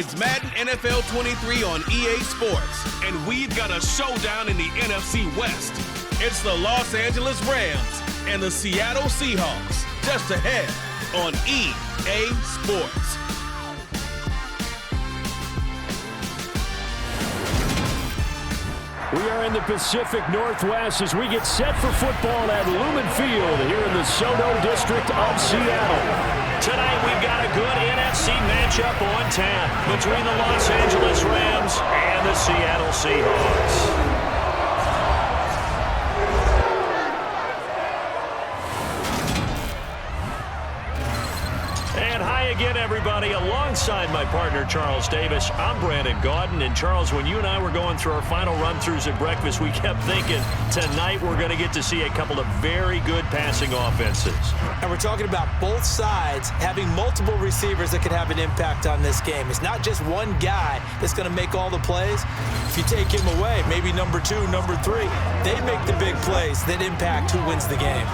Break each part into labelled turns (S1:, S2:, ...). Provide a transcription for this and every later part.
S1: It's Madden NFL 23 on EA Sports, and we've got a showdown in the NFC West. It's the Los Angeles Rams and the Seattle Seahawks, just ahead on EA Sports.
S2: We are in the Pacific Northwest as we get set for football at Lumen Field here in the SoDo district of Seattle.
S3: Tonight we've got a good NFC matchup on tap between the Los Angeles Rams and the Seattle Seahawks. Again, everybody, alongside my partner, Charles Davis, I'm Brandon Gaudin. And, Charles, when you and I were going through our final run-throughs at breakfast, we kept thinking tonight we're going to get to see a couple of very good passing offenses.
S4: And we're talking about both sides having multiple receivers that can have an impact on this game. It's not just one guy that's going to make all the plays. If you take him away, maybe number 2, number 3, they make the big plays that impact who wins the game.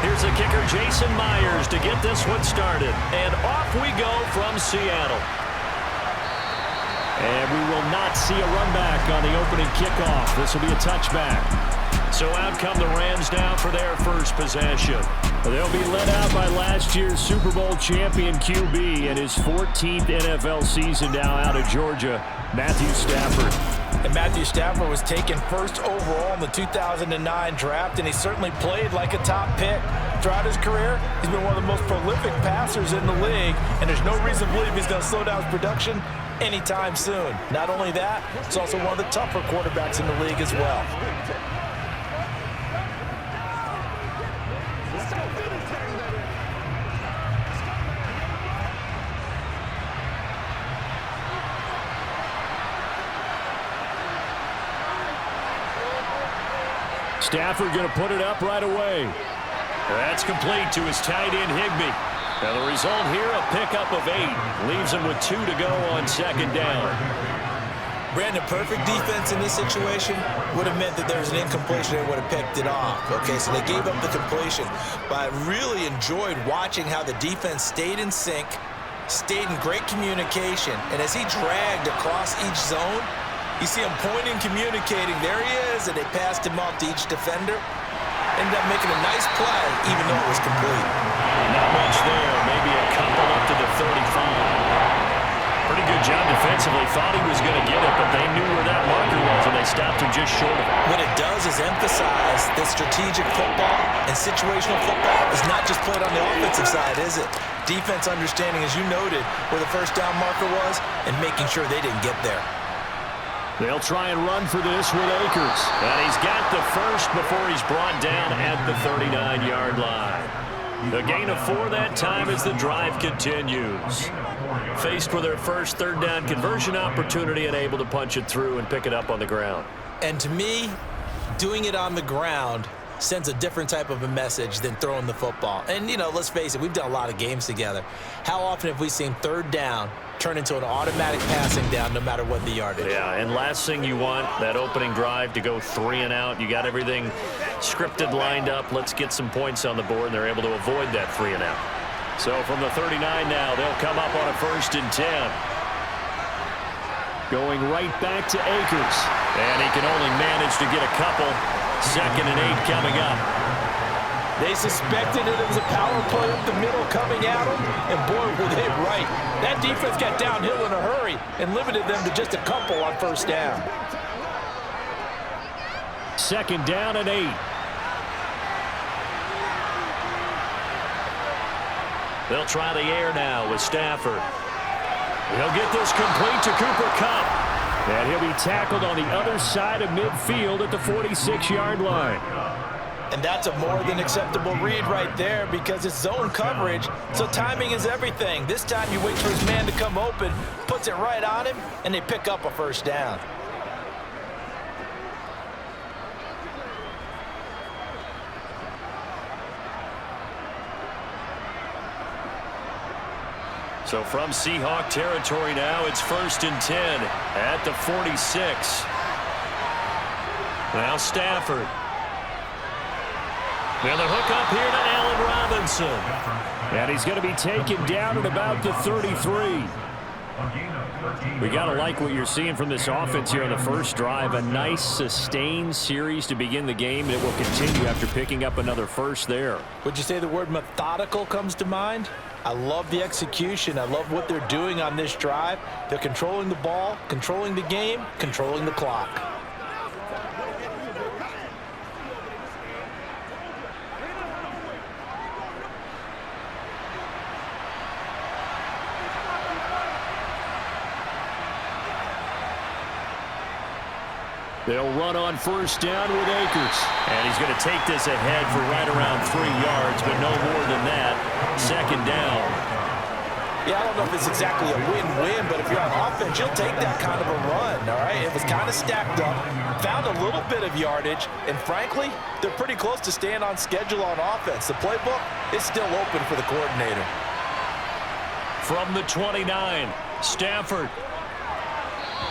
S3: Here's the kicker, Jason Myers, to get this one started. And off we go from Seattle.
S2: And we will not see a run back on the opening kickoff. This will be a touchback.
S3: So out come the Rams now for their first possession.
S2: They'll be led out by last year's Super Bowl champion QB in his 14th NFL season now out of Georgia, Matthew Stafford.
S4: And Matthew Stafford was taken first overall in the 2009 draft, and he certainly played like a top pick. Throughout his career, he's been one of the most prolific passers in the league, and there's no reason to believe he's going to slow down his production anytime soon. Not only that, he's also one of the tougher quarterbacks in the league as well.
S2: Stafford going to put it up right away.
S3: That's complete to his tight end, Higbee. Now the result here, a pickup of 8. Leaves him with 2 to go on second down.
S4: Brandon, perfect defense in this situation would have meant that there was an incompletion and would have picked it off. Okay, so they gave up the completion. But I really enjoyed watching how the defense stayed in sync, stayed in great communication, and as he dragged across each zone, you see him pointing, communicating. There he is, and they passed him off to each defender. Ended up making a nice play, even though it was complete.
S3: Not much there. Maybe a couple up to the 35. Pretty good job defensively. Thought he was going to get it, but they knew where that marker was, and they stopped him just short of it.
S4: What it does is emphasize that strategic football and situational football is not just played on the offensive side, is it? Defense understanding, as you noted, where the first down marker was and making sure they didn't get there.
S2: They'll try and run for this with Akers.
S3: And he's got the first before he's brought down at the 39-yard line. A gain of 4 that time as the drive continues. Faced with their first third down conversion opportunity and able to punch it through and pick it up on the ground.
S4: And to me, doing it on the ground sends a different type of a message than throwing the football. And, you know, let's face it, we've done a lot of games together. How often have we seen third down turn into an automatic passing down no matter what the yardage?
S3: Yeah, and last thing you want, that opening drive to go 3 and out. You got everything scripted, lined up. Let's get some points on the board, and they're able to avoid that 3 and out. So from the 39 now, they'll come up on a 1st and 10.
S2: Going right back to Akers.
S3: And he can only manage to get a couple. 2nd and 8 coming up.
S4: They suspected it was a power play up the middle coming at them, and boy, were they right. That defense got downhill in a hurry and limited them to just a couple on first down.
S2: 2nd down and 8.
S3: They'll try the air now with Stafford. He'll get this complete to Cooper Kupp.
S2: And he'll be tackled on the other side of midfield at the 46-yard line.
S4: And that's a more than acceptable read right there because it's zone coverage, so timing is everything. This time he waits for his man to come open, puts it right on him, and they pick up a first down.
S3: So from Seahawk territory now, it's 1st and 10 at the 46. Now Stafford. Now the hook up here to Allen Robinson.
S2: And he's going to be taken down at about the 33. We got to like what you're seeing from this offense here on the first drive. A nice, sustained series to begin the game, and it will continue after picking up another first there.
S4: Would you say the word methodical comes to mind? I love the execution. I love what they're doing on this drive. They're controlling the ball, controlling the game, controlling the clock.
S2: They'll run on first down with Akers.
S3: And he's going to take this ahead for right around 3 yards, but no more than that. 2nd down.
S4: Yeah, I don't know if it's exactly a win-win, but if you're on offense, you'll take that kind of a run, all right? It was kind of stacked up, found a little bit of yardage, and frankly, they're pretty close to staying on schedule on offense. The playbook is still open for the coordinator.
S3: From the 29, Stafford.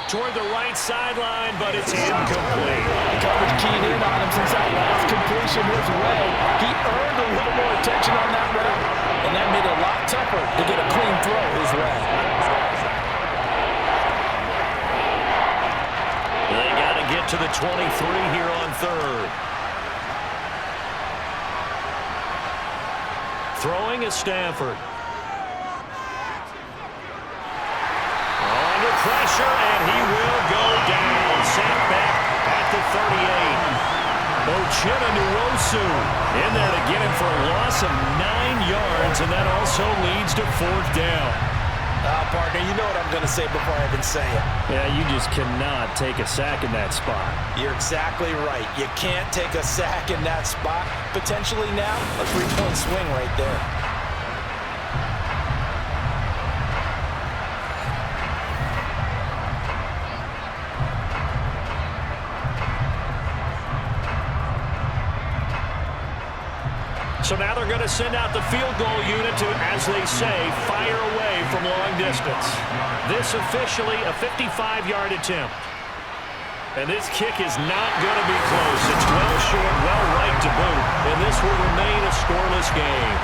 S3: Toward the right sideline, but it's incomplete.
S4: Coverage keyed in on him since that last completion his way. He earned a little more attention on that route, and that made it a lot tougher to get a clean throw his way.
S3: They got to get to the 23 here on 3rd. Throwing is Stafford. Under pressure, and he will go down. Sent back at the 38. Uchenna-Nwosu in there to get him for a loss of 9 yards, and that also leads to 4th down.
S4: Partner, you know what I'm going to say before I even say it.
S2: Yeah, you just cannot take a sack in that spot.
S4: You're exactly right. You can't take a sack in that spot. Potentially now, a 3-point swing right there.
S3: So now they're going to send out the field goal unit to, as they say, fire away from long distance. This officially a 55-yard attempt. And this kick is not going to be close. It's well short, well right to boot, and this will remain a scoreless game.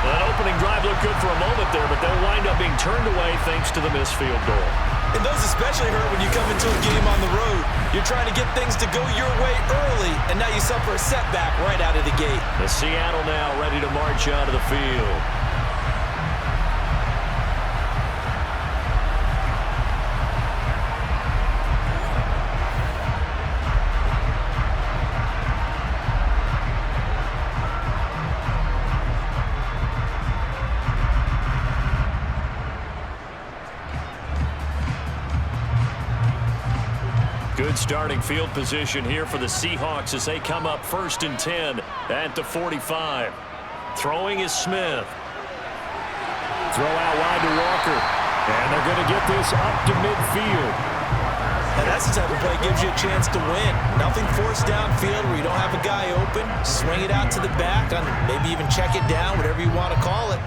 S3: That opening drive looked good for a moment there, but they'll wind up being turned away thanks to the missed field goal.
S4: And those especially hurt when you come into a game on the road. You're trying to get things to go your way early, and now you suffer a setback right out of the gate.
S3: The Seattle now ready to march onto the field. Good starting field position here for the Seahawks as they come up 1st and 10 at the 45. Throwing is Smith.
S2: Throw out wide to Walker. And they're going to get this up to midfield.
S4: And that's the type of play that gives you a chance to win. Nothing forced downfield where you don't have a guy open. Swing it out to the back, and maybe even check it down, whatever you want to call it.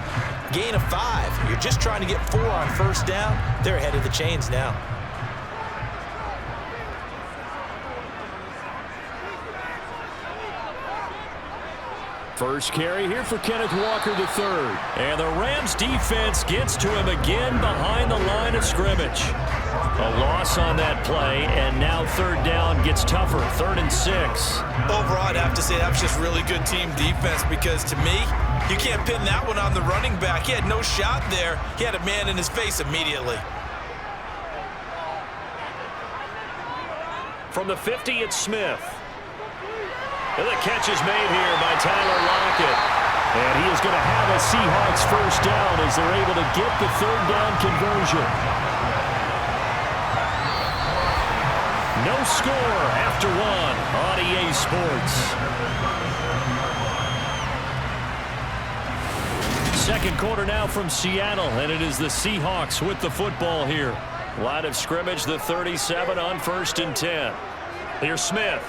S4: Gain of 5. You're just trying to get 4 on first down. They're ahead of the chains now.
S2: First carry here for Kenneth Walker III.
S3: And the Rams defense gets to him again behind the line of scrimmage. A loss on that play, and now third down gets tougher. 3rd and 6.
S4: Overall, I'd have to say that's just really good team defense because to me, you can't pin that one on the running back. He had no shot there. He had a man in his face immediately.
S3: From the 50, it's Smith. And the catch is made here by Tyler Lockett.
S2: And he is going to have a Seahawks first down as they're able to get the third down conversion. No score after 1 on EA Sports. Second quarter now from Seattle, and it is the Seahawks with the football here.
S3: Line of scrimmage, the 37 on 1st and 10. Here's Smith.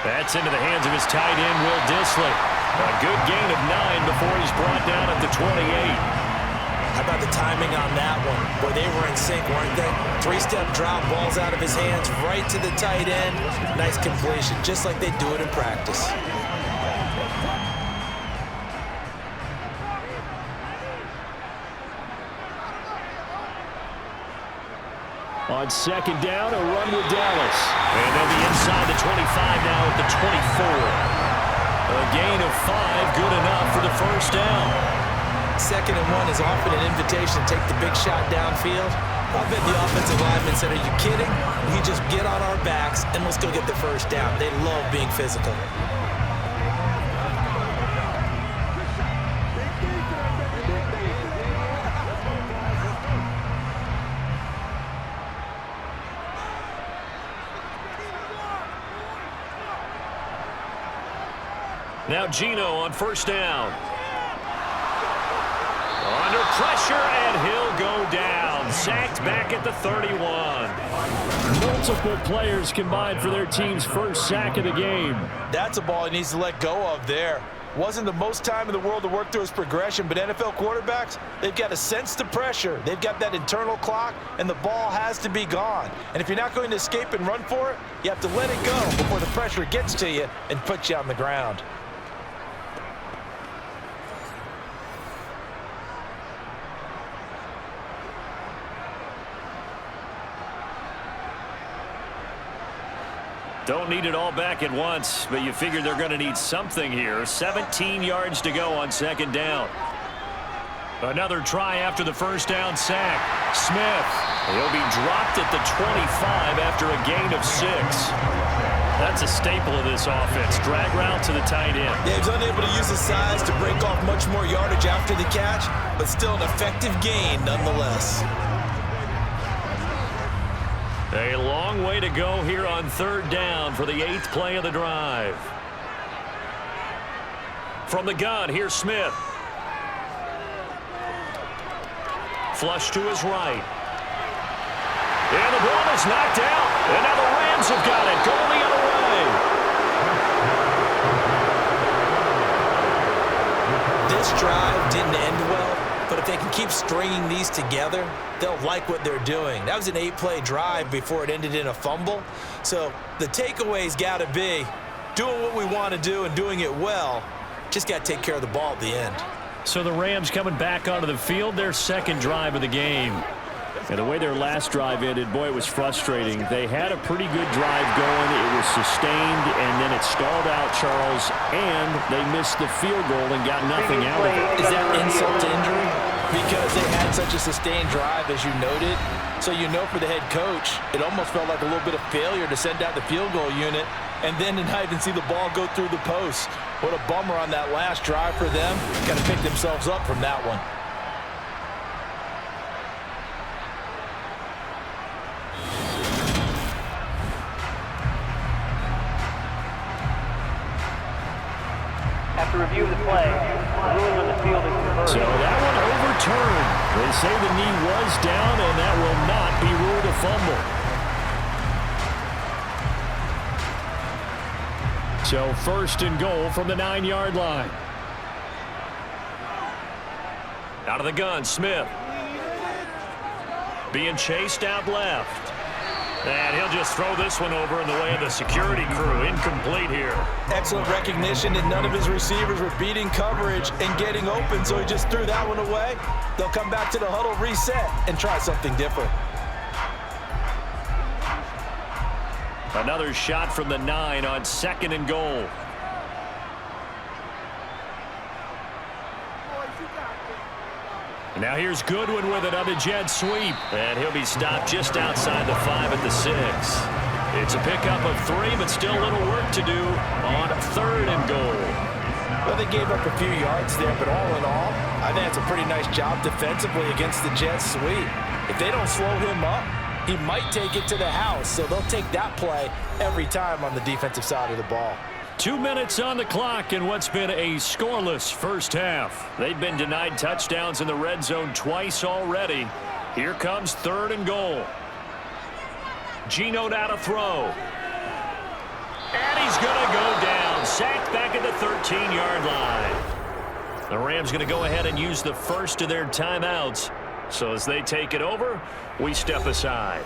S3: That's into the hands of his tight end, Will Dissly. A good gain of 9 before he's brought down at the 28.
S4: How about the timing on that one? Boy, they were in sync, weren't they? 3-step drop, balls out of his hands, right to the tight end. Nice completion, just like they do it in practice.
S2: On second down, a run with Dallas.
S3: And they'll be inside the 25 now at the 24. A gain of 5, good enough for the first down.
S4: 2nd and 1 is often an invitation to take the big shot downfield. I bet the offensive lineman said, are you kidding? We just get on our backs and let's go get the first down. They love being physical.
S3: Now Gino on first down. Under pressure, and he'll go down. Sacked back at the 31.
S2: Multiple players combined for their team's first sack of the game.
S4: That's a ball he needs to let go of there. Wasn't the most time in the world to work through his progression, but NFL quarterbacks, they've got to sense the pressure. They've got that internal clock, and the ball has to be gone. And if you're not going to escape and run for it, you have to let it go before the pressure gets to you and puts you on the ground.
S3: Don't need it all back at once, but you figure they're going to need something here. 17 yards to go on second down. Another try after the first down sack. Smith, he'll be dropped at the 25 after a gain of 6. That's a staple of this offense. Drag route to the tight end.
S4: Yeah, he's unable to use his size to break off much more yardage after the catch, but still an effective gain nonetheless.
S3: A long way to go here on third down for the 8th play of the drive. From the gun, here's Smith. Flush to his right. And the ball is knocked out. And now the Rams have got it. Going the other way.
S4: This drive didn't end well. But if they can keep stringing these together, they'll like what they're doing. That was an 8-play drive before it ended in a fumble. So the takeaway's got to be doing what we want to do and doing it well. Just got to take care of the ball at the end.
S2: So the Rams coming back onto the field, their second drive of the game. And the way their last drive ended, boy, it was frustrating. They had a pretty good drive going. It was sustained, and then it stalled out, Charles, and they missed the field goal and got nothing out of it.
S4: Is that insult to injury? Because they had such a sustained drive, as you noted. So you know for the head coach, it almost felt like a little bit of failure to send out the field goal unit and then to not even see the ball go through the post. What a bummer on that last drive for them. Got to pick themselves up from that one.
S5: After review of the play, ruling on the field is converted.
S2: So that one overturned. They say the knee was down, and that will not be ruled a fumble. So 1st and goal from the 9-yard line.
S3: Out of the gun, Smith. Being chased out left. And he'll just throw this one over in the way of the security crew. Incomplete here.
S4: Excellent recognition, and none of his receivers were beating coverage and getting open, so he just threw that one away. They'll come back to the huddle, reset, and try something different.
S3: Another shot from the 9 on 2nd and goal. Now here's Goodwin with another jet sweep. And he'll be stopped just outside the 5 at the 6. It's a pickup of 3, but still a little work to do on 3rd and goal.
S4: Well, they gave up a few yards there, but all in all, I think it's a pretty nice job defensively against the jet sweep. If they don't slow him up, he might take it to the house, so they'll take that play every time on the defensive side of the ball.
S2: 2 minutes on the clock in what's been a scoreless first half.
S3: They've been denied touchdowns in the red zone twice already. Here comes 3rd and goal. Geno now to throw. And he's going to go down. Sacked back at the 13-yard line. The Rams going to go ahead and use the first of their timeouts. So as they take it over, we step aside.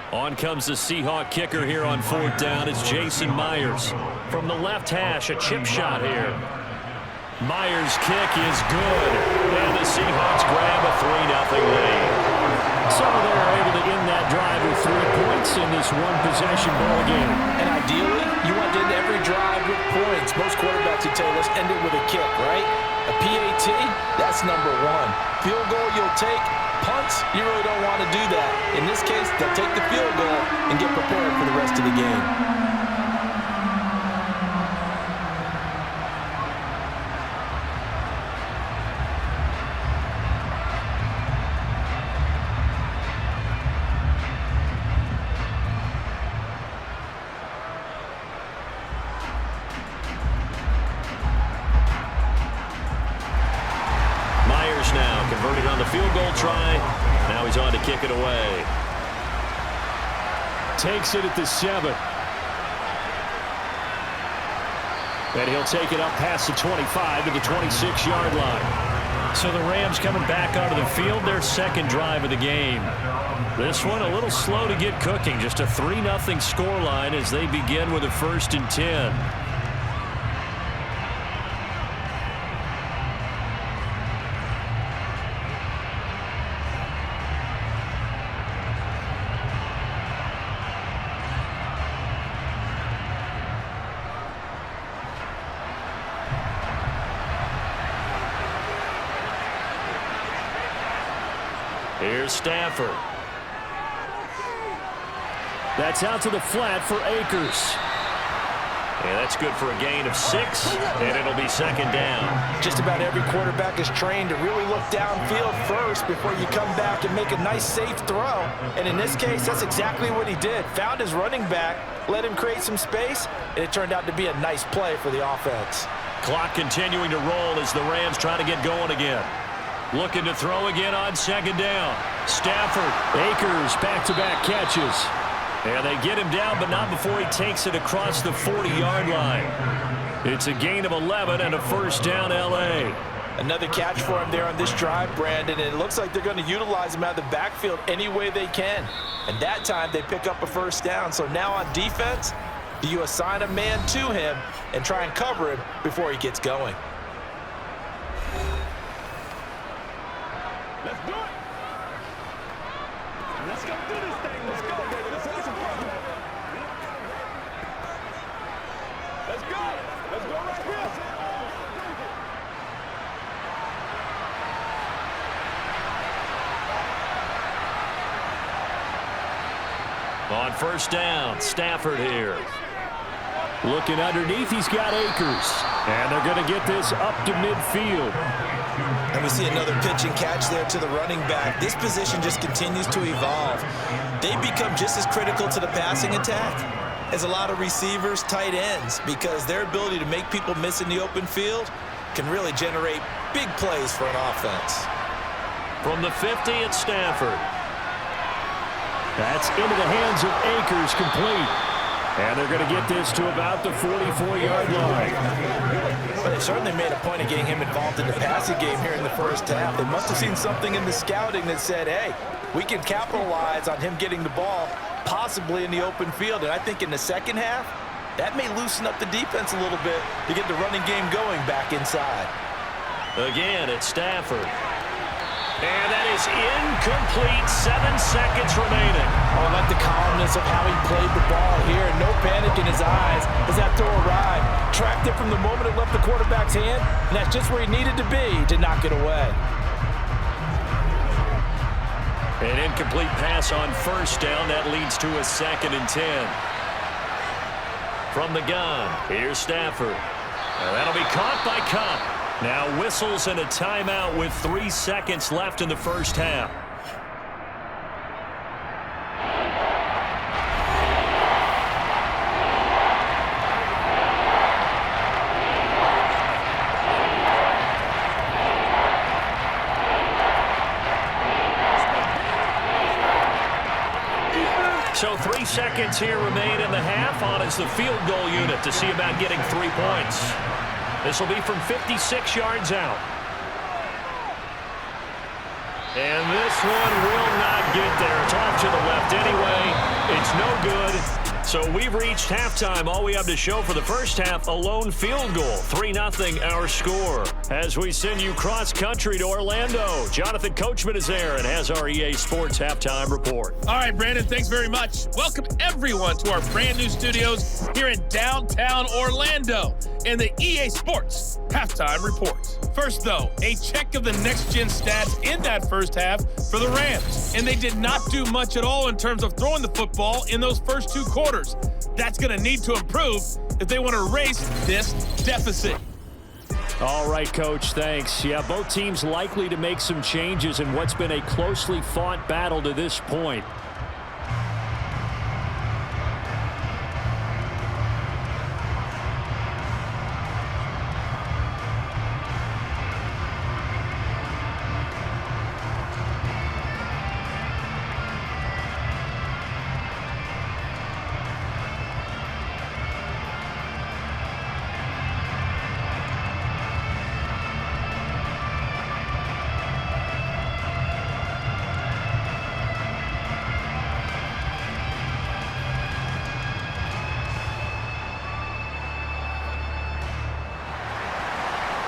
S3: On comes the Seahawk kicker here on 4th down. It's Jason Myers. From the left hash, a chip shot here. Myers' kick is good. And the Seahawks grab a 3-0 lead.
S2: So they're able to end that drive with 3 points in this one-possession ball game.
S4: And ideally, you want to end every drive with points. Most quarterbacks would tell you, let's end it with a kick, right? A PAT, that's number 1. Field goal you'll take. Punts, you really don't want to do that. In this case, they'll take the field goal and get prepared for the rest of the game.
S3: Now converted on the field goal try. Now he's on to kick it away.
S2: Takes it at the 7. And he'll take it up past the 25 to the 26-yard line. So the Rams coming back onto the field, their 2nd drive of the game. This one a little slow to get cooking. Just a 3-0 scoreline as they begin with a 1st and 10.
S3: Here's Stafford.
S2: That's out to the flat for Akers.
S3: Yeah, that's good for a gain of 6, and it'll be 2nd down.
S4: Just about every quarterback is trained to really look downfield first before you come back and make a nice, safe throw. And in this case, that's exactly what he did. Found his running back, let him create some space, and it turned out to be a nice play for the offense.
S3: Clock continuing to roll as the Rams try to get going again. Looking to throw again on 2nd down. Stafford.
S2: Akers back-to-back catches.
S3: And they get him down, but not before he takes it across the 40-yard line. It's a gain of 11 and a 1st down L.A.
S4: Another catch for him there on this drive, Brandon, and it looks like they're going to utilize him out of the backfield any way they can. And that time they pick up a 1st down. So now on defense, do you assign a man to him and try and cover him before he gets going?
S6: Let's do it. Let's go do this thing. Let's go, baby. Let's have some fun. Let's go. Let's go right here.
S3: On 1st down, Stafford here.
S2: Looking underneath, he's got Akers. And they're going to get this up to midfield.
S4: And we see another pitch and catch there to the running back. This position just continues to evolve. They become just as critical to the passing attack as a lot of receivers, tight ends, because their ability to make people miss in the open field can really generate big plays for an offense.
S3: From the 50, it's Stafford.
S2: That's into the hands of Akers, complete. And they're going to get this to about the 44-yard line.
S4: But they certainly made a point of getting him involved in the passing game here in the first half. They must have seen something in the scouting that said, hey, we can capitalize on him getting the ball possibly in the open field. And I think in the second half, that may loosen up the defense a little bit to get the running game going back inside.
S3: Again, it's Stafford. And that is incomplete. 7 seconds remaining.
S4: Oh, I like the calmness of how he played the ball here. No panic in his eyes as that throw arrived. Tracked it from the moment it left the quarterback's hand, and that's just where he needed to be to knock it away.
S3: An incomplete pass on first down. That leads to a 2nd and 10. From the gun, here's Stafford. And that'll be caught by Cup. Now whistles and a timeout with 3 seconds left in the first half. So 3 seconds here remain in the half. On is the field goal unit to see about getting 3 points. This will be from 56 yards out. And this one will not get there. It's off to the left anyway. It's no good. So we've reached halftime. All we have to show for the first half, a lone field goal. 3-0 our score. As we send you cross-country to Orlando, Jonathan Coachman is there and has our EA Sports halftime report.
S1: All right, Brandon, thanks very much. Welcome, everyone, to our brand-new studios here in downtown Orlando and the EA Sports halftime report. First, though, a check of the next-gen stats in that first half for the Rams. And they did not do much at all in terms of throwing the football in those first 2 quarters. That's going to need to improve if they want to erase this deficit.
S2: All right, Coach, thanks. Yeah, both teams likely to make some changes in what's been a closely fought battle to this point.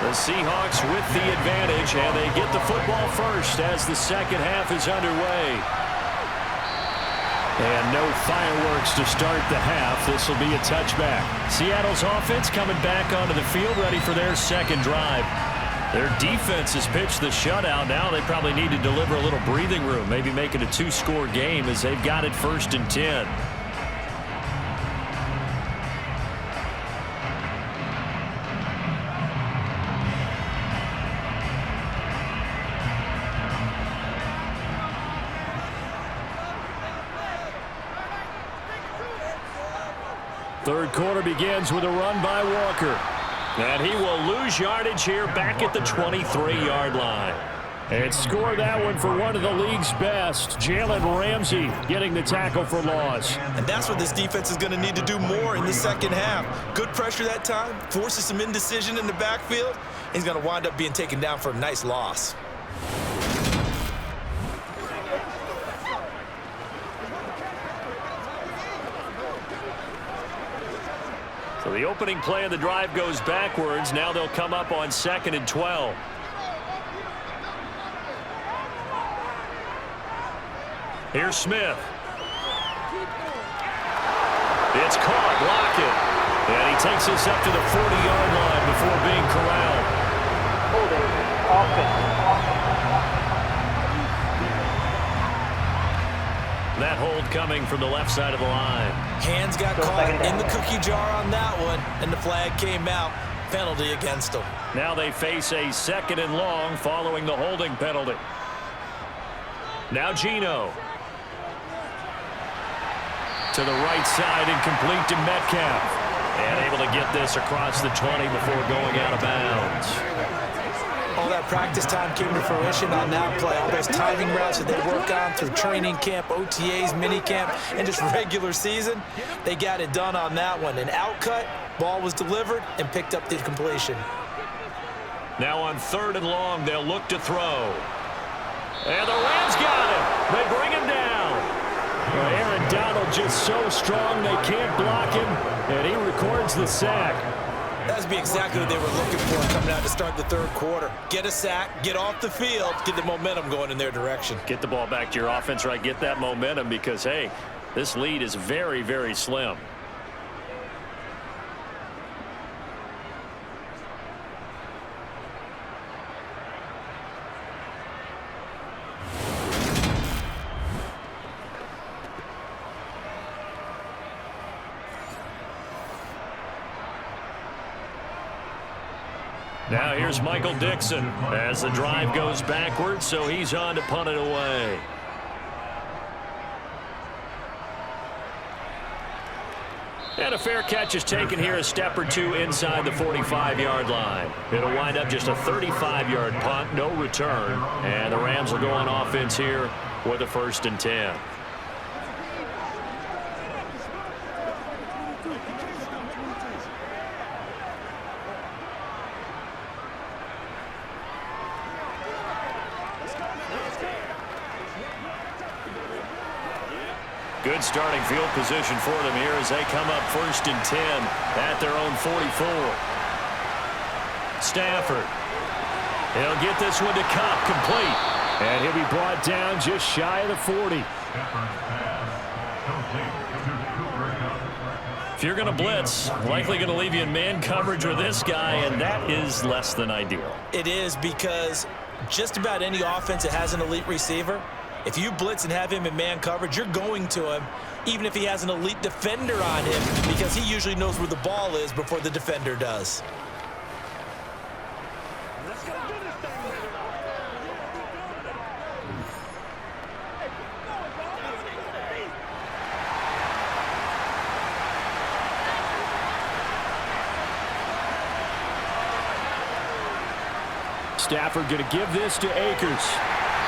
S3: The Seahawks with the advantage, and they get the football first as the second half is underway.
S2: And no fireworks to start the half. This will be a touchback.
S3: Seattle's offense coming back onto the field, ready for their second drive. Their defense has pitched the shutout. Now they probably need to deliver a little breathing room, maybe make it a 2-score game as they've got it 1st and 10.
S2: Third quarter begins with a run by Walker.
S3: And he will lose yardage here back at the 23-yard line.
S2: And score that one for one of the league's best. Jalen Ramsey getting the tackle for loss.
S4: And that's what this defense is going to need to do more in the second half. Good pressure that time, forces some indecision in the backfield. He's going to wind up being taken down for a nice loss.
S3: So the opening play of the drive goes backwards. Now they'll come up on 2nd and 12. Here's Smith. It's caught. Lockett. And he takes us up to the 40-yard line before being corralled.
S5: Holding. Offense.
S3: That hold coming from the left side of the line.
S4: Hands got caught in the cookie jar on that one, and the flag came out. Penalty against them.
S3: Now they face a 2nd and long following the holding penalty. Now Geno. To the right side and complete to Metcalf. And able to get this across the 20 before going out of bounds.
S4: All that practice time came to fruition on that play. All those timing routes that they work on through training camp, OTAs, minicamp, and just regular season, they got it done on that one. An outcut, ball was delivered, and picked up the completion.
S3: Now on 3rd and long, they'll look to throw. And the Rams got him. They bring him down.
S2: Well, Aaron Donald just so strong they can't block him, and he records the sack.
S4: That would be exactly what they were looking for coming out to start the 3rd quarter. Get a sack, get off the field, get the momentum going in their direction.
S3: Get the ball back to your offense, right? Get that momentum because, hey, this lead is very, very slim. Now here's Michael Dixon as the drive goes backwards, so he's on to punt it away. And a fair catch is taken here, a step or two inside the 45-yard line. It'll wind up just a 35-yard punt, no return, and the Rams will go on offense here with a 1st and 10. Good starting field position for them here as they come up 1st and 10 at their own 44. Stafford. He'll get this one to Cup, complete.
S2: And he'll be brought down just shy of the 40.
S3: If you're going to blitz, likely going to leave you in man coverage with this guy, and that is less than ideal.
S4: It is, because just about any offense that has an elite receiver, if you blitz and have him in man coverage, you're going to him, even if he has an elite defender on him, because he usually knows where the ball is before the defender does.
S2: Stafford going to give this to Akers.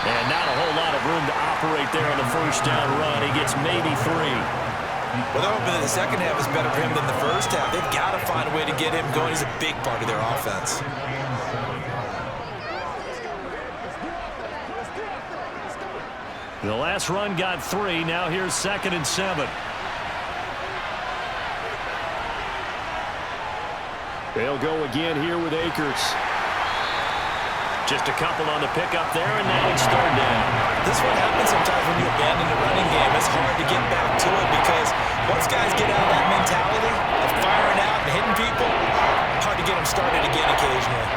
S3: And not a whole lot of room to operate there on the 1st down run. He gets maybe 3.
S4: Well, they're hoping that the second half is better for him than the first half. They've got to find a way to get him going. He's a big part of their offense.
S3: The last run got 3. Now here's 2nd and 7.
S2: They'll go again here with Akers.
S3: Just a couple on the pickup there, and now it's 3rd down.
S4: This is what happens sometimes when you abandon the running game. It's hard to get back to it because once guys get out of that mentality of firing out and hitting people, hard to get them started again occasionally.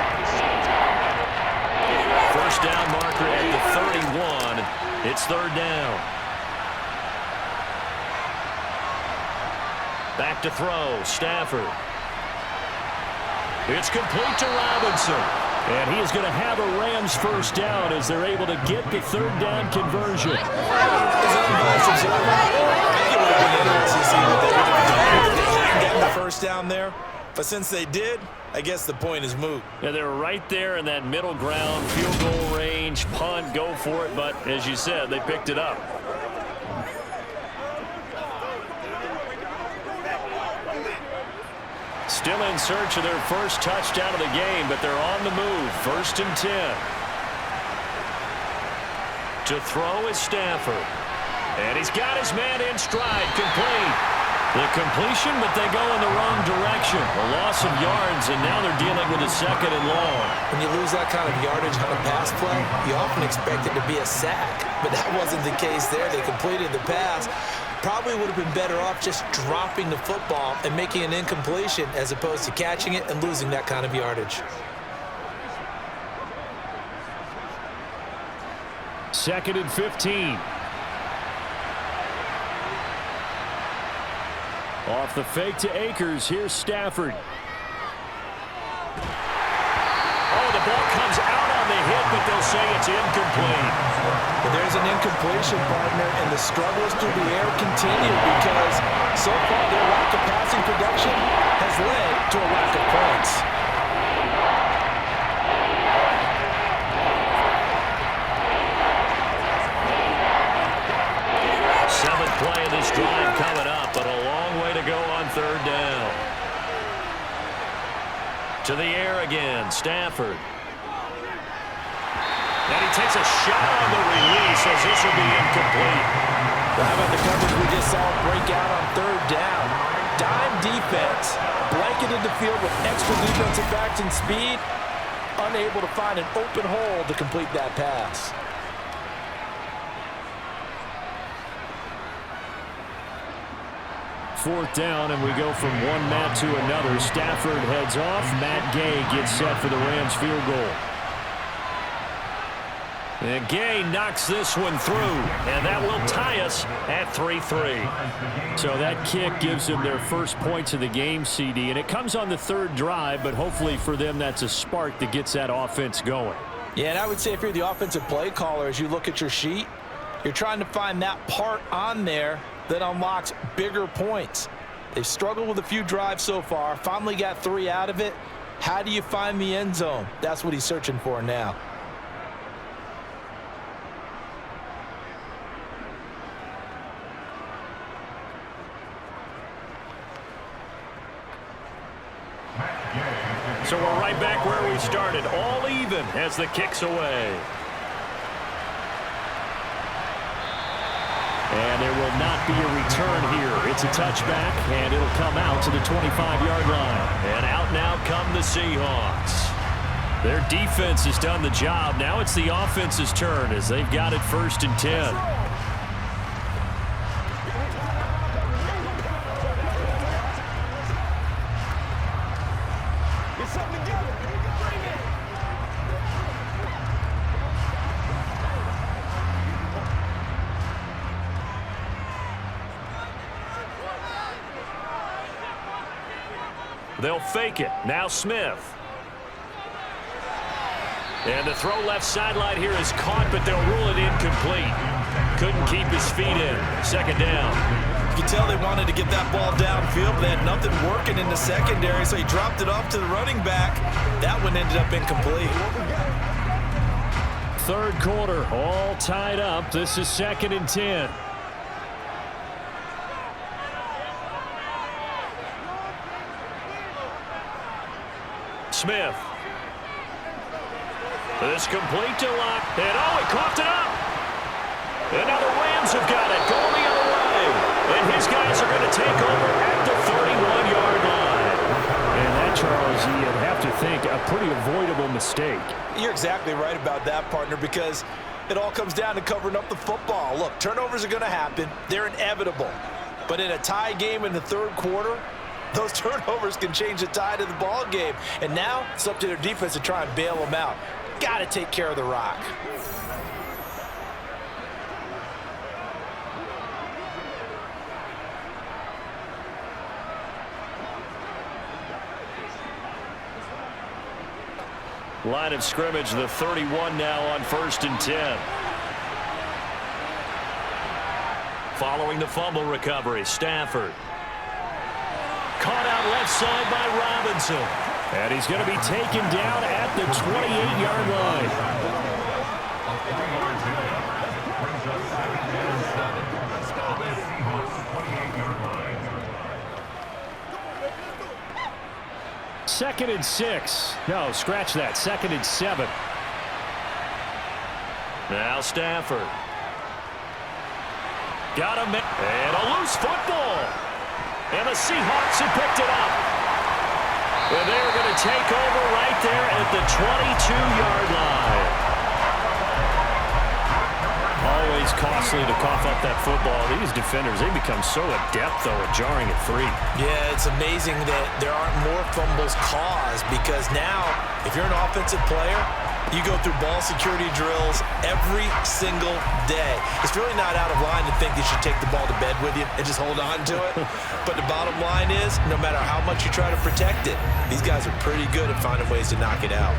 S3: 1st down marker at the 31. It's 3rd down. Back to throw, Stafford. It's complete to Robinson.
S2: And he is going to have a Rams 1st down as they're able to get the 3rd down conversion.
S4: As an unbiased observer, I think it would have been interesting to see what they would have done if they hadn't gotten the 1st down there. But since they did, I guess the point is moot.
S3: Yeah, they were right there in that middle ground, field goal range, punt, go for it. But as you said, they picked it up. Still in search of their 1st touchdown of the game, but they're on the move. 1st and 10. To throw is Stafford. And he's got his man in stride, complete. The completion, but they go in the wrong direction. A loss of yards, and now they're dealing with a 2nd and long.
S4: When you lose that kind of yardage on a pass play, you often expect it to be a sack. But that wasn't the case there. They completed the pass. Probably would have been better off just dropping the football and making an incompletion as opposed to catching it and losing that kind of yardage.
S2: 2nd and 15. Off the fake to Akers. Here's Stafford.
S3: Oh, the ball comes out on the hit, but they'll say it's incomplete.
S4: But there's an incompletion, partner, and the struggles through the air continue because so far their lack of passing production has led to a lack of points.
S3: To the air again, Stafford. And he takes a shot on the release as this will be incomplete.
S4: How about the coverage we just saw break out on third down? Dime defense, blanketed the field with extra defensive backs and speed, unable to find an open hole to complete that pass.
S2: Fourth down, and we go from one Matt to another. Stafford heads off. Matt Gay gets set for the Rams field goal. And Gay knocks this one through, and that will tie us at 3-3. So that kick gives them their first points of the game, CD, and it comes on the third drive, but hopefully for them that's a spark that gets that offense going.
S4: Yeah, and I would say if you're the offensive play caller, as you look at your sheet, you're trying to find that part on there that unlocks bigger points. They've struggled with a few drives so far, finally got 3 out of it. How do you find the end zone? That's what he's searching for now.
S3: So we're right back where we started, all even as the kick's away.
S2: And there will not be a return here. It's a touchback, and it'll come out to the 25-yard line.
S3: And out now come the Seahawks. Their defense has done the job. Now it's the offense's turn as they've got it 1st and 10. They'll fake it. Now Smith. And the throw left sideline here is caught, but they'll rule it incomplete. Couldn't keep his feet in. 2nd down.
S4: You can tell they wanted to get that ball downfield, but they had nothing working in the secondary, so he dropped it off to the running back. That one ended up incomplete.
S2: 3rd quarter, all tied up. This is 2nd and 10.
S3: Smith. This complete to Locke. And he coughed it up. And now the Rams have got it going the other way. And his guys are going to take over at the 31-yard line.
S2: And that, Charles, you'd have to think a pretty avoidable mistake.
S4: You're exactly right about that, partner, because it all comes down to covering up the football. Look, turnovers are going to happen. They're inevitable. But in a tie game in the 3rd quarter, those turnovers can change the tide of the ball game. And now it's up to their defense to try and bail them out. Got to take care of the rock.
S3: Line of scrimmage, the 31 now on 1st and 10. Following the fumble recovery, Stafford. Caught out left side by Robinson.
S2: And he's going to be taken down at the 28-yard line. Second and 6. No, scratch that. 2nd and 7.
S3: Now Stafford. Got him. And a loose football. And the Seahawks have picked it up. And they're going to take over right there at the 22-yard line.
S2: Always costly to cough up that football. These defenders, they become so adept, though, at jarring it free.
S4: Yeah, it's amazing that there aren't more fumbles caused, because now, if you're an offensive player, you go through ball security drills every single day. It's really not out of line to think you should take the ball to bed with you and just hold on to it. But the bottom line is, no matter how much you try to protect it, these guys are pretty good at finding ways to knock it out.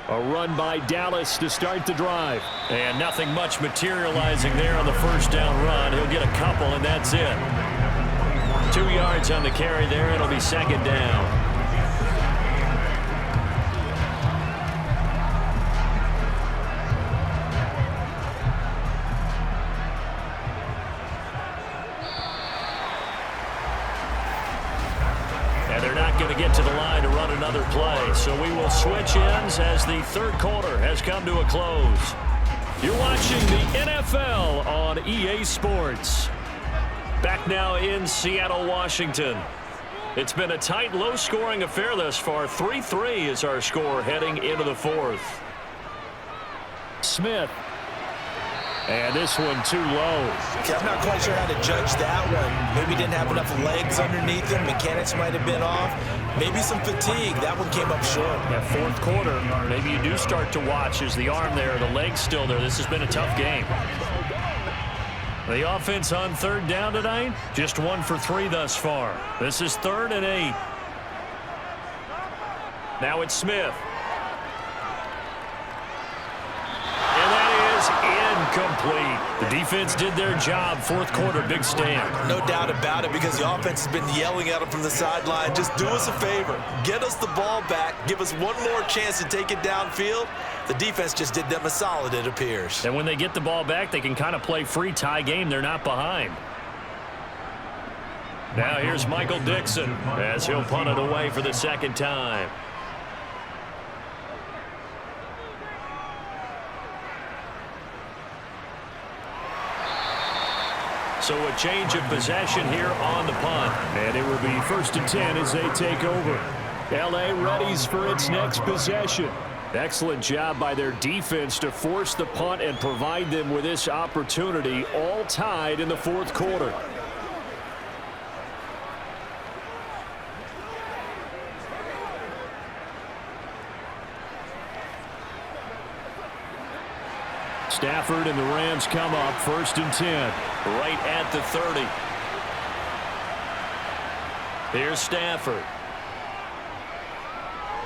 S2: A run by Dallas to start the drive.
S3: And nothing much materializing there on the 1st down run. He'll get a couple, and that's it. 2 yards on the carry there. It'll be 2nd down. switch ends as the third quarter has come to a close. You're watching the NFL on EA Sports. Back now in Seattle, Washington. It's been a tight, low-scoring affair thus far. 3-3 is our score heading into the fourth. Smith. And this one too low.
S4: Okay, I'm not quite sure how to judge that one. Maybe didn't have enough legs underneath him. Mechanics might have been off. Maybe some fatigue. That one came up short.
S3: That fourth quarter, maybe you do start to watch as the arm there, the leg's still there. This has been a tough game. The offense on third down tonight, just 1 for 3 thus far. This is 3rd and 8. Now it's Smith. Incomplete. The defense did their job. Fourth quarter, big stand.
S4: No doubt about it, because the offense has been yelling at them from the sideline. Just do us a favor. Get us the ball back. Give us one more chance to take it downfield. The defense just did them a solid, it appears.
S3: And when they get the ball back, they can kind of play free tie game. They're not behind. Now here's Michael Dixon as he'll punt it away for the second time. So a change of possession here on the punt.
S2: And it will be 1st and 10 as they take over. L.A. readies for its next possession. Excellent job by their defense to force the punt and provide them with this opportunity, all tied in the fourth quarter. Stafford and the Rams come up 1st and 10.
S3: Right at the 30. Here's Stafford.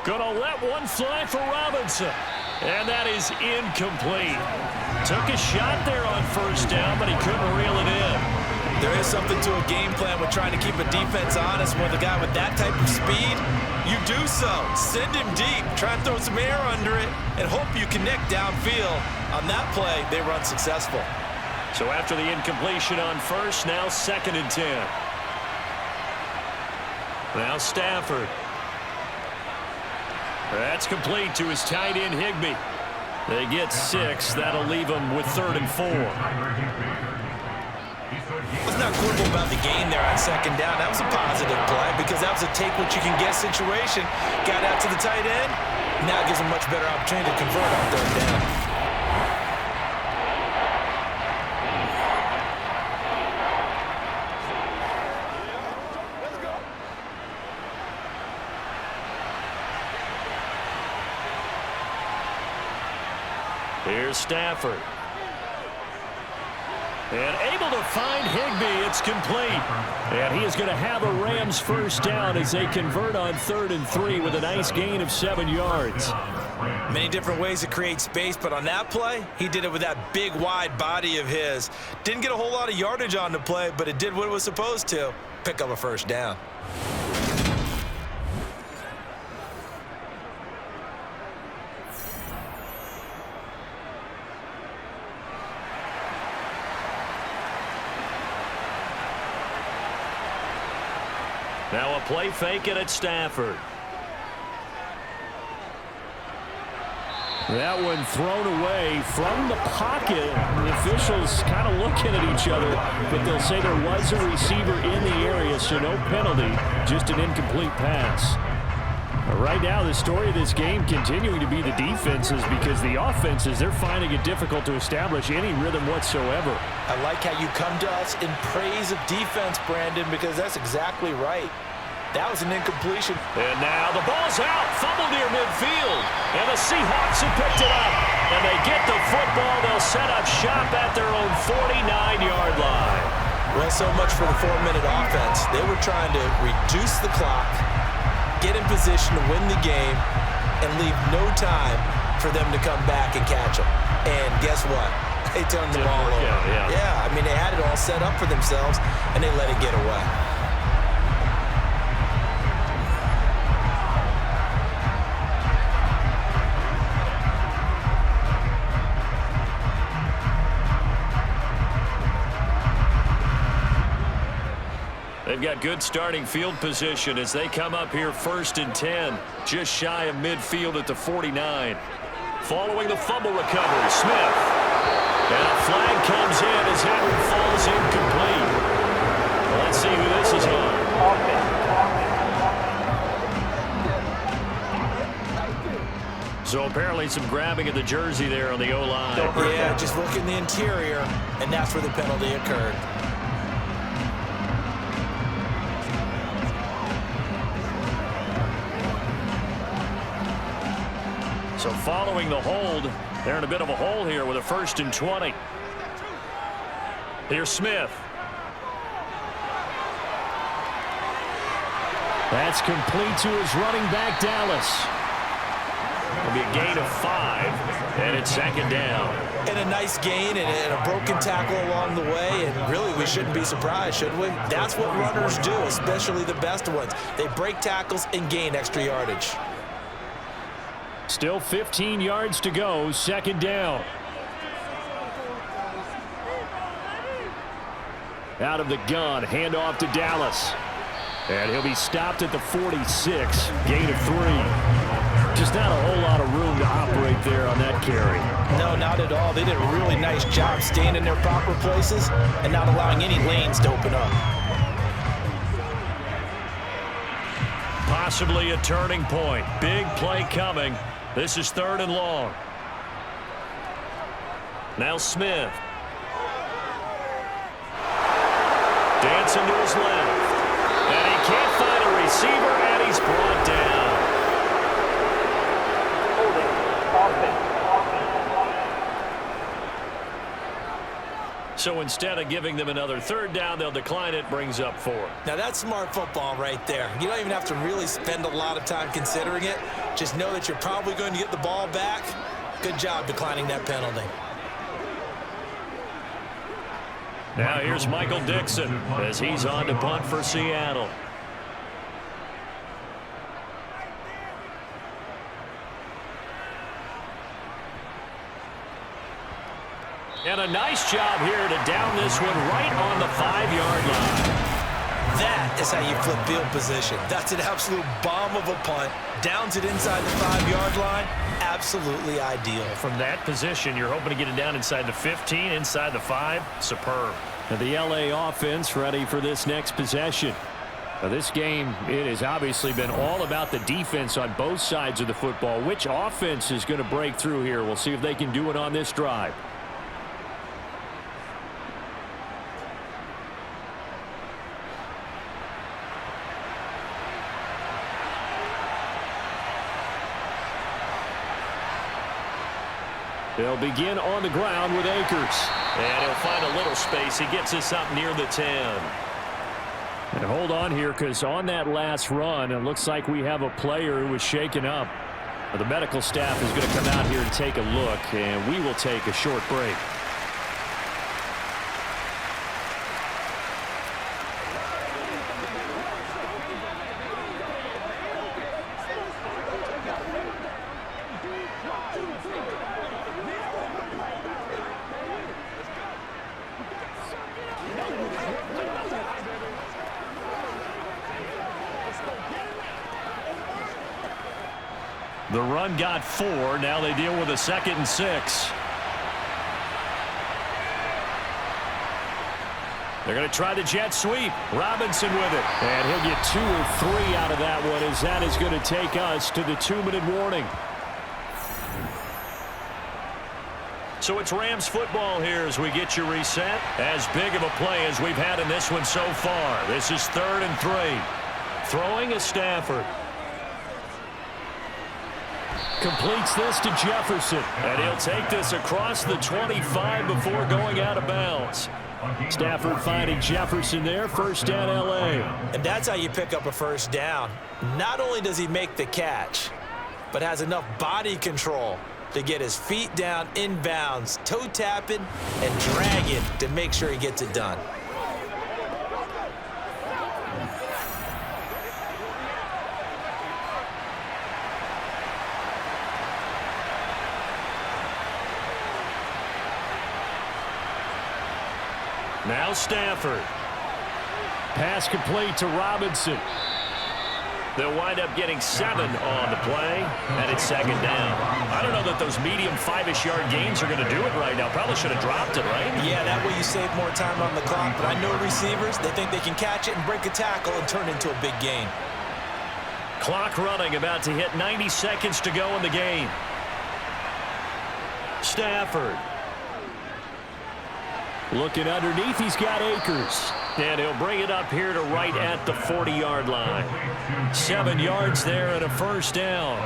S3: Gonna let one fly for Robinson. And that is incomplete. Took a shot there on 1st down, but he couldn't reel it in.
S4: There is something to a game plan with trying to keep a defense honest. With a guy with that type of speed, you do so. Send him deep. Try and throw some air under it and hope you connect downfield. On that play, they were unsuccessful.
S3: So after the incompletion on 1st, now 2nd and 10. Now Stafford. That's complete to his tight end, Higbee. They get 6. That'll leave them with 3rd and 4.
S4: Let's not quibble about the gain there on 2nd down. That was a positive play because that was a take-what-you-can-get situation. Got out to the tight end. Now it gives them a much better opportunity to convert on 3rd down.
S3: Here's Stafford. And able to find Higbee. It's complete. And he is going to have a Rams 1st down as they convert on 3rd and 3 with a nice gain of 7 yards.
S4: Many different ways to create space, but on that play, he did it with that big, wide body of his. Didn't get a whole lot of yardage on the play, but it did what it was supposed to. Pick up a 1st down.
S3: Now a play fake it at Stafford.
S2: That one thrown away from the pocket. The officials kind of looking at each other, but they'll say there was a receiver in the area, so no penalty, just an incomplete pass. Right now, the story of this game continuing to be the defenses, because the offenses, they're finding it difficult to establish any rhythm whatsoever.
S4: I like how you come to us in praise of defense, Brandon, because that's exactly right. That was an incompletion.
S3: And now the ball's out. Fumble near midfield. And the Seahawks have picked it up. And they get the football. They'll set up shop at their own 49-yard line.
S4: Well, so much for the 4-minute offense. They were trying to reduce the clock, get in position to win the game, and leave no time for them to come back and catch them. And guess what? They turned the ball over. Yeah, I mean, they had it all set up for themselves, and they let it get away.
S3: They've got good starting field position as they come up here 1st and 10, just shy of midfield at the 49. Following the fumble recovery, Smith. And a flag comes in as Henry falls incomplete. Let's see who this is on. So apparently some grabbing of the jersey there on the O-line.
S4: Yeah, just look in the interior, and that's where the penalty occurred.
S3: So following the hold, they're in a bit of a hole here with a 1st and 20. Here's Smith.
S2: That's complete to his running back, Dallas.
S3: It'll be a gain of 5, and it's 2nd down.
S4: And a nice gain and a broken tackle along the way, and really we shouldn't be surprised, should we? That's what runners do, especially the best ones. They break tackles and gain extra yardage.
S2: Still 15 yards to go, 2nd down. Out of the gun, handoff to Dallas. And he'll be stopped at the 46, gain of 3. Just not a whole lot of room to operate there on that carry.
S4: No, not at all. They did a really nice job staying in their proper places and not allowing any lanes to open up.
S3: Possibly a turning point. Big play coming. This is 3rd and long. Now Smith. Dancing to his left. And he can't find a receiver, and he's brought down. So instead of giving them another 3rd down, they'll decline it, brings up 4.
S4: Now that's smart football right there. You don't even have to really spend a lot of time considering it. Just know that you're probably going to get the ball back. Good job declining that penalty.
S3: Now here's Michael Dixon as he's on to punt for Seattle. And a nice job here to down this one right on the 5-yard line.
S4: That is how you flip field position. That's an absolute bomb of a punt. Downs it inside the 5-yard line. Absolutely ideal.
S3: From that position, you're hoping to get it down inside the 15, inside the 5. Superb.
S2: And the LA offense ready for this next possession. Now this game, it has obviously been all about the defense on both sides of the football. Which offense is going to break through here? We'll see if they can do it on this drive. They'll begin on the ground with Akers.
S3: And he'll find a little space. He gets us up near the 10.
S2: And hold on here, because on that last run, it looks like we have a player who was shaken up. The medical staff is going to come out here and take a look, and we will take a short break.
S3: The run got 4. Now they deal with a 2nd and 6. They're going to try the jet sweep. Robinson with it.
S2: And he'll get 2 or 3 out of that one, as that is going to take us to the 2-minute warning.
S3: So it's Rams football here as we get you reset. As big of a play as we've had in this one so far. This is 3rd and 3. Throwing is Stafford.
S2: Completes this to Jefferson.
S3: And he'll take this across the 25 before going out of bounds.
S2: Stafford finding Jefferson there. 1st down, LA.
S4: And that's how you pick up a 1st down. Not only does he make the catch, but has enough body control to get his feet down inbounds, toe tapping and dragging to make sure he gets it done.
S3: Now Stafford.
S2: Pass complete to Robinson.
S3: They'll wind up getting 7 on the play, and it's second down. I don't know that those medium 5-ish yard gains are going to do it right now. Probably should have dropped it, right?
S4: Yeah, that way you save more time on the clock. But I know receivers, they think they can catch it and break a tackle and turn it into a big gain.
S3: Clock running, about to hit 90 seconds to go in the game. Stafford.
S2: Looking underneath, he's got Akers.
S3: And he'll bring it up here to right at the 40-yard line. 7 yards there and a first down.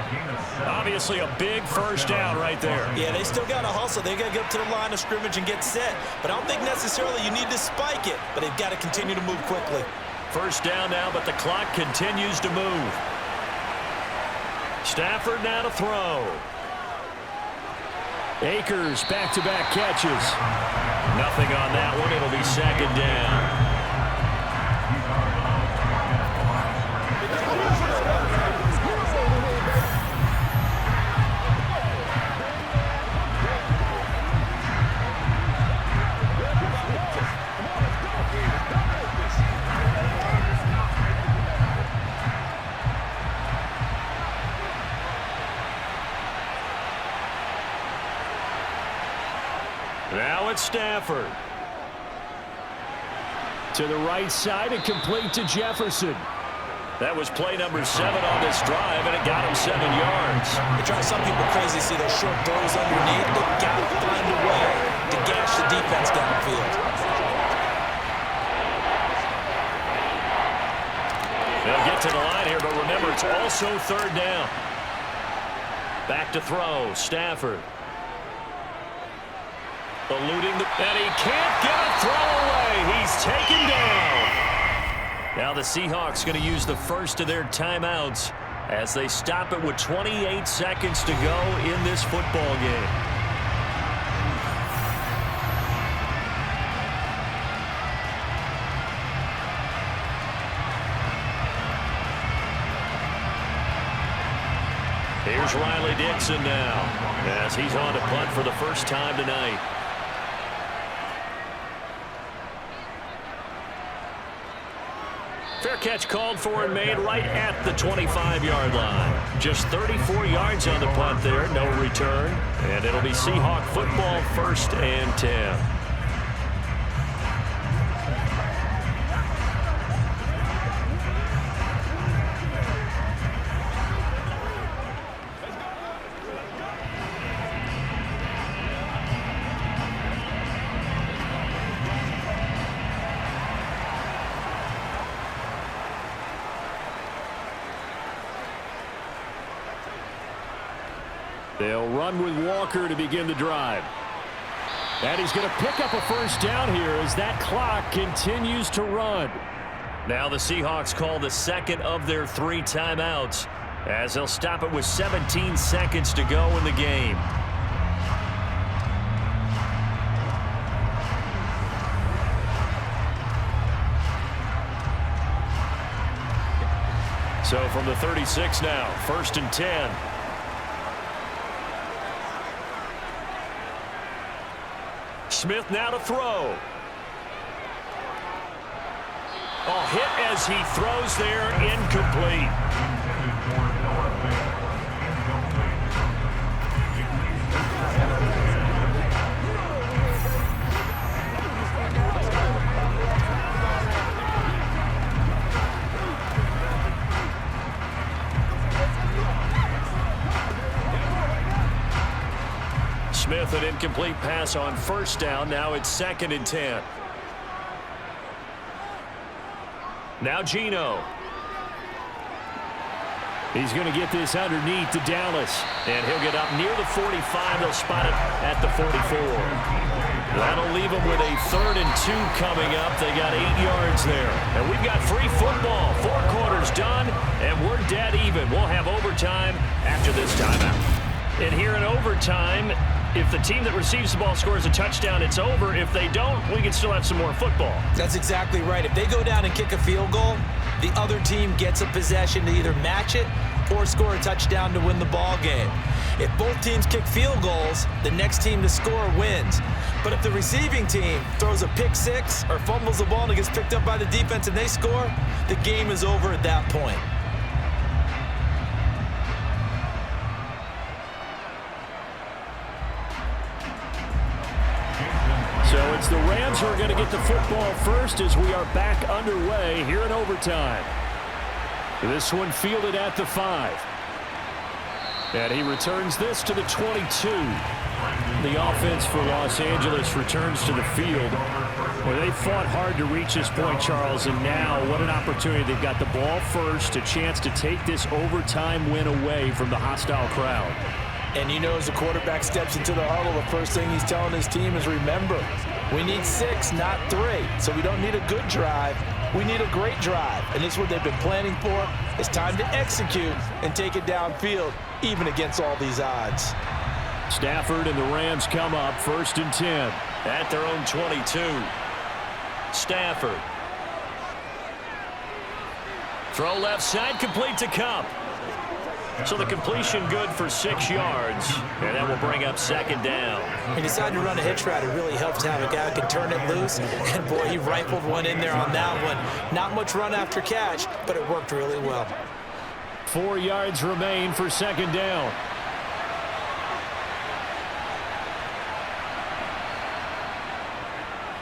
S3: Obviously a big first down right there.
S4: Yeah, they still got to hustle. They got to get up to the line of scrimmage and get set. But I don't think necessarily you need to spike it. But they've got to continue to move quickly.
S3: First down now, but the clock continues to move. Stafford now to throw.
S2: Akers back-to-back catches.
S3: Nothing on that one. It'll be second down. Now it's Stafford.
S2: To the right side and complete to Jefferson.
S3: That was play number 7 on this drive, and it got him 7 yards.
S4: It drives some people crazy to see those short throws underneath. They got to find a way to gash the defense downfield.
S3: They'll get to the line here, but remember, it's also third down. Back to throw, Stafford. Eluding the... And he can't get a throw away. He's taken down. Now the Seahawks going to use the first of their timeouts as they stop it with 28 seconds to go in this football game. Here's Riley Dixon now as he's on to punt for the first time tonight. Fair catch called for and made right at the 25-yard line. Just 34 yards on the punt there, no return. And it'll be Seahawk football, 1st and 10.
S2: They'll run with Walker to begin the drive. And he's going to pick up a first down here as that clock continues to run.
S3: Now the Seahawks call the second of their 3 timeouts as they'll stop it with 17 seconds to go in the game. So from the 36 now, 1st and 10. Smith now to throw. A hit as he throws there, incomplete. Smith, an incomplete pass on first down. Now it's 2nd and 10. Now Geno.
S2: He's going to get this underneath to Dallas.
S3: And he'll get up near the 45. They'll spot it at the 44. That'll leave them with a 3rd and 2 coming up. They got 8 yards there. And we've got free football. 4 quarters done, and we're dead even. We'll have overtime after this timeout. And here in overtime, if the team that receives the ball scores a touchdown, it's over. If they don't, we can still have some more football.
S4: That's exactly right. If they go down and kick a field goal, the other team gets a possession to either match it or score a touchdown to win the ball game. If both teams kick field goals, the next team to score wins. But if the receiving team throws a pick six or fumbles the ball and it gets picked up by the defense and they score, the game is over at that point.
S2: So it's the Rams who are going to get the football first as we are back underway here in overtime. This one fielded at the 5. And he returns this to the 22. The offense for Los Angeles returns to the field where they fought hard to reach this point, Charles, and now what an opportunity. They've got the ball first, a chance to take this overtime win away from the hostile crowd.
S4: And you know, as the quarterback steps into the huddle, the first thing he's telling his team is, remember, we need 6, not 3. So we don't need a good drive. We need a great drive. And this is what they've been planning for. It's time to execute and take it downfield, even against all these odds.
S2: Stafford and the Rams come up 1st and 10.
S3: At their own 22. Stafford. Throw left side, complete to Cup. So the completion good for 6 yards, and that will bring up 2nd down.
S4: He decided to run a hitch route. It really helps to have a guy who can turn it loose. And, boy, he rifled one in there on that one. Not much run after catch, but it worked really well.
S2: 4 yards remain for 2nd down.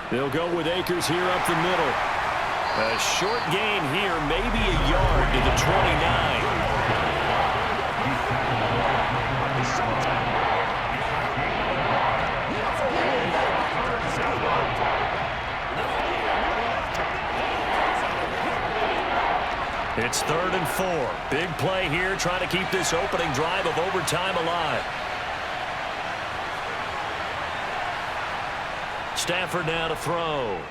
S2: They'll go with Akers here up the middle.
S3: A short gain here, maybe a yard to the 29. It's 3rd and 4. Big play here, trying to keep this opening drive of overtime alive. Stafford now to throw.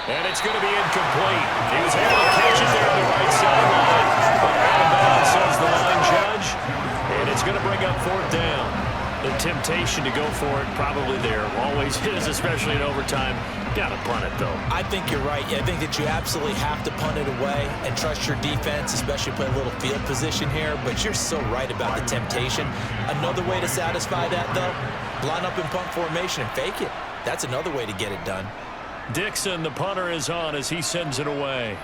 S3: And it's going to be incomplete. He was able to catch it there on the right sideline. But out of bounds, says the line judge. And it's going to bring up 4th down. The temptation to go for it probably there. Always is, especially in overtime. Got to punt it, though.
S4: I think you're right. I think that you absolutely have to punt it away and trust your defense, especially play a little field position here. But you're so right about the temptation. Another way to satisfy that, though, line up in punt formation and fake it. That's another way to get it done.
S3: Dixon, the punter, is on as he sends it away.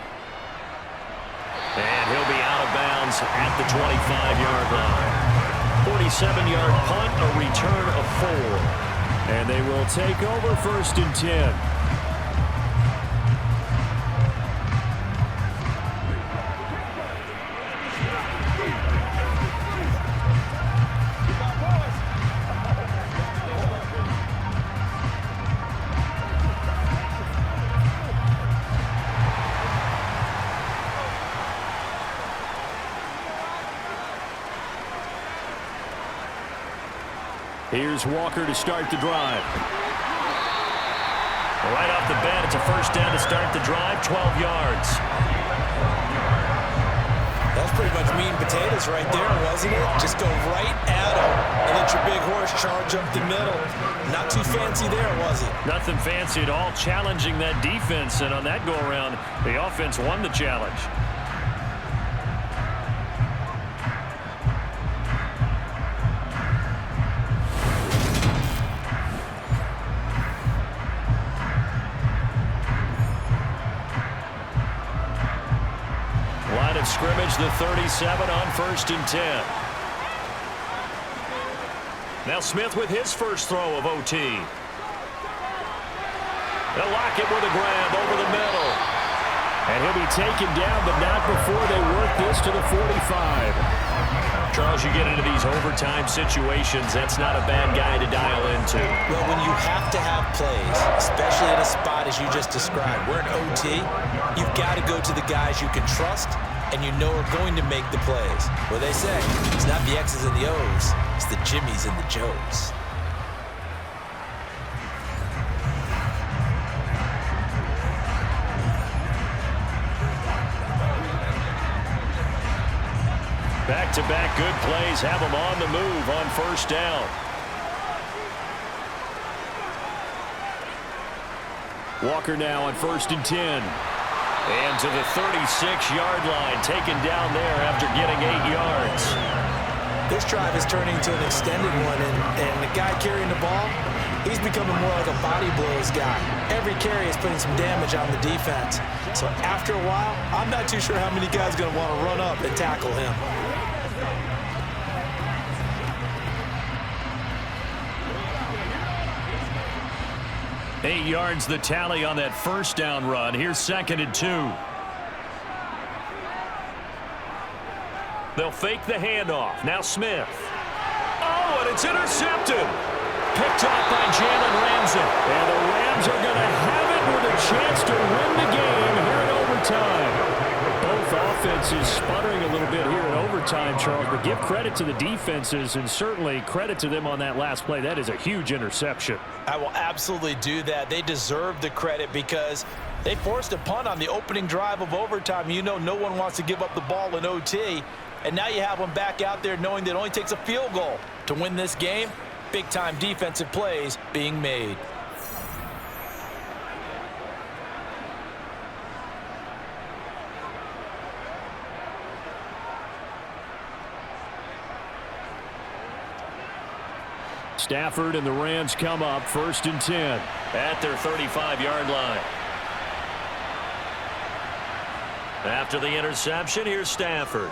S3: And he'll be out of bounds at the 25-yard line. 47-yard punt, a return of 4.
S2: And they will take over 1st and 10. Here's Walker to start the drive.
S3: Right off the bat, it's a 1st down to start the drive, 12 yards.
S4: That's pretty much meat and potatoes right there, wasn't it? Just go right at him and let your big horse charge up the middle. Not too fancy there, was it?
S3: Nothing fancy at all, challenging that defense, and on that go-around, the offense won the challenge. Scrimmage the 37 on 1st and 10. Now Smith with his first throw of OT. They'll lock it with a grab over the middle.
S2: And he'll be taken down, but not before they work this to the 45.
S3: Charles, you get into these overtime situations, that's not a bad guy to dial into.
S4: Well, when you have to have plays, especially in a spot as you just described, we're in OT, you've got to go to the guys you can trust and you know are going to make the plays. What they say, it's not the X's and the O's, it's the Jimmys and the Joes.
S3: Back-to-back good plays have them on the move on 1st down.
S2: Walker now on 1st and 10.
S3: And to the 36-yard line, taken down there after getting 8 yards.
S4: This drive is turning into an extended one, and the guy carrying the ball, he's becoming more like a body blows guy. Every carry is putting some damage on the defense. So after a while, I'm not too sure how many guys are going to want to run up and tackle him.
S3: Eight yards the tally on that first down run. Here's 2nd and 2. They'll fake the handoff. Now Smith. Oh, and it's intercepted. Picked off by Jalen Ramsey.
S2: And the Rams are going to have it with a chance to win the game here in overtime. Both offenses sputtering a little bit here in overtime, Charles, but give credit to the defenses and certainly credit to them on that last play. That is a huge interception.
S4: I will absolutely do that. They deserve the credit because they forced a punt on the opening drive of overtime. You know no one wants to give up the ball in OT. And now you have them back out there knowing that it only takes a field goal to win this game. Big-time defensive plays being made.
S2: Stafford and the Rams come up 1st and 10.
S3: At their 35-yard line. After the interception, here's Stafford.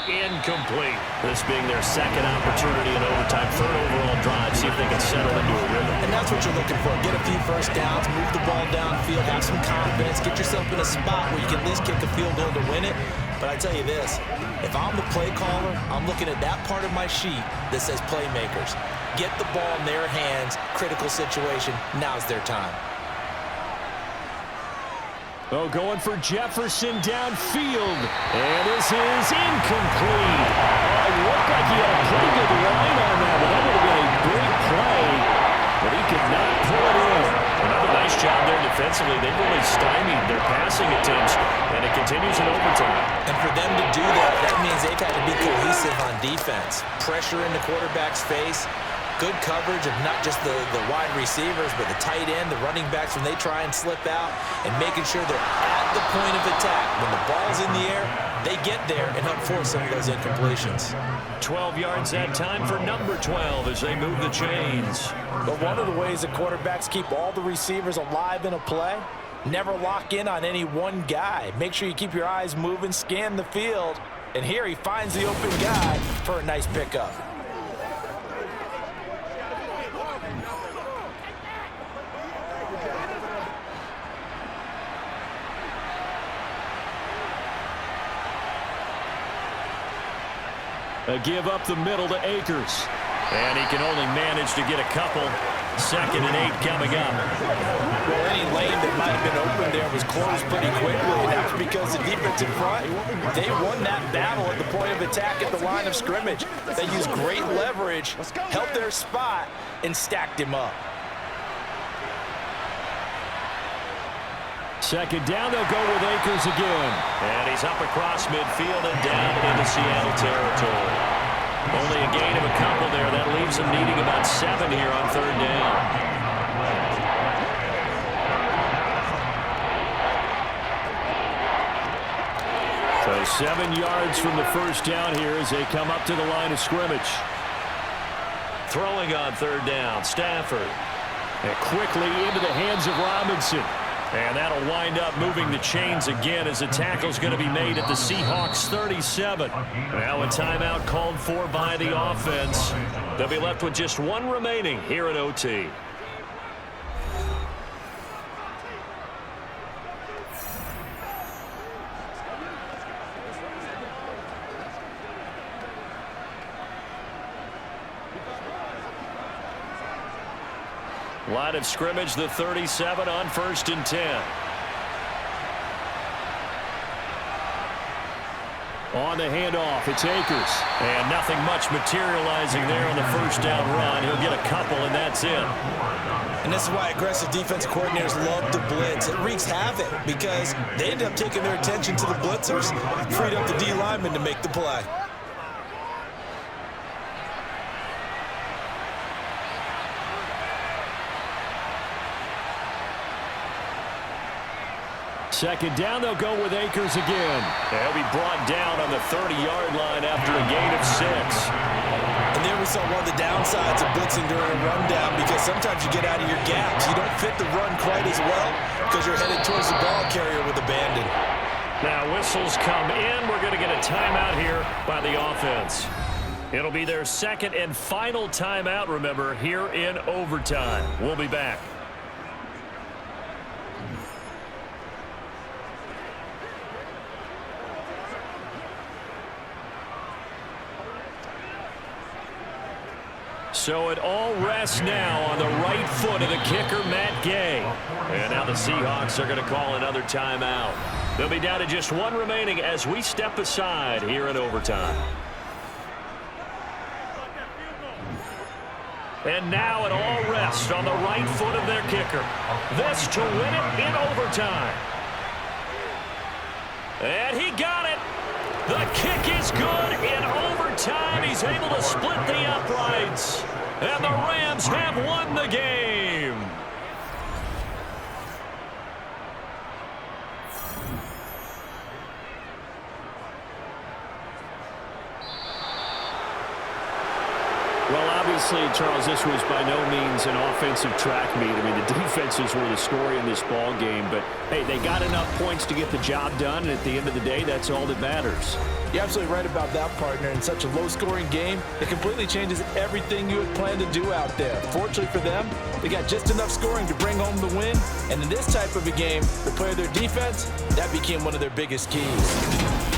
S3: Incomplete. This being their 2nd opportunity in overtime. 3rd overall drive. See if they can settle into a rhythm.
S4: And that's what you're looking for. Get a few first downs, move the ball downfield, have some confidence, get yourself in a spot where you can at least kick a field goal to win it. But I tell you this, if I'm the play caller, I'm looking at that part of my sheet that says playmakers. Get the ball in their hands, critical situation, now's their time.
S2: Oh, going for Jefferson downfield. And this is incomplete. It looked like he had a pretty good line on that, but that would have been a great play, but he could not pull it in.
S3: Another nice job there defensively. They've really stymied their passing attempts, and it continues in overtime.
S4: And for them to do that, that means they've had to be cohesive on defense. Pressure in the quarterback's face. Good coverage of not just the wide receivers, but the tight end, the running backs when they try and slip out, and making sure they're at the point of attack. When the ball's in the air, they get there and help force some of those incompletions.
S3: 12 yards that time for number 12 as they move the chains.
S4: But one of the ways that quarterbacks keep all the receivers alive in a play, never lock in on any one guy. Make sure you keep your eyes moving, scan the field, and here he finds the open guy for a nice pickup.
S2: A give up the middle to Akers.
S3: And he can only manage to get a couple. 2nd and 8 coming up.
S4: Well, any lane that might have been open there was closed pretty quickly, and that's because the defense in front, they won that battle at the point of attack at the line of scrimmage. They used great leverage, held their spot, and stacked him up.
S2: 2nd down, they'll go with Akers again.
S3: And he's up across midfield and down into Seattle territory. Only a gain of a couple there. That leaves them needing about 7 here on 3rd down.
S2: So 7 yards from the first down here as they come up to the line of scrimmage.
S3: Throwing on 3rd down, Stafford.
S2: And quickly into the hands of Robinson.
S3: And that'll wind up moving the chains again as the tackle's going to be made at the Seahawks 37. Now a timeout called for by the offense. They'll be left with just 1 remaining here at OT. Line of scrimmage, the 37 on 1st and 10.
S2: On the handoff, it's Akers.
S3: And nothing much materializing there on the first down run. He'll get a couple, and that's it.
S4: And this is why aggressive defensive coordinators love to blitz. It wreaks havoc because they end up taking their attention to the blitzers, freed up the D lineman to make the play.
S2: second down, they'll go with Akers again.
S3: He'll be brought down on the 30-yard line after a gain of 6.
S4: And there we saw one of the downsides of blitzing during a rundown, because sometimes you get out of your gaps. You don't fit the run quite as well because you're headed towards the ball carrier with abandon.
S3: Now whistles come in. We're going to get a timeout here by the offense. It'll be their second and final timeout, remember, here in overtime. We'll be back. So it all rests now on the right foot of the kicker, Matt Gay. And now the Seahawks are going to call another timeout. They'll be down to just one remaining as we step aside here in overtime. And now it all rests on the right foot of their kicker. This to win it in overtime. And he got it. The kick is good in overtime. He's able to split the uprights. And the Rams have won the game.
S2: Well, obviously, Charles, this was by no means an offensive track meet. I mean, the defenses were the story in this ball game. But, hey, they got enough points to get the job done. And at the end of the day, that's all that matters.
S4: You're absolutely right about that, partner. In such a low-scoring game, it completely changes everything you had planned to do out there. Fortunately for them, they got just enough scoring to bring home the win. And in this type of a game, to play their defense, that became one of their biggest keys.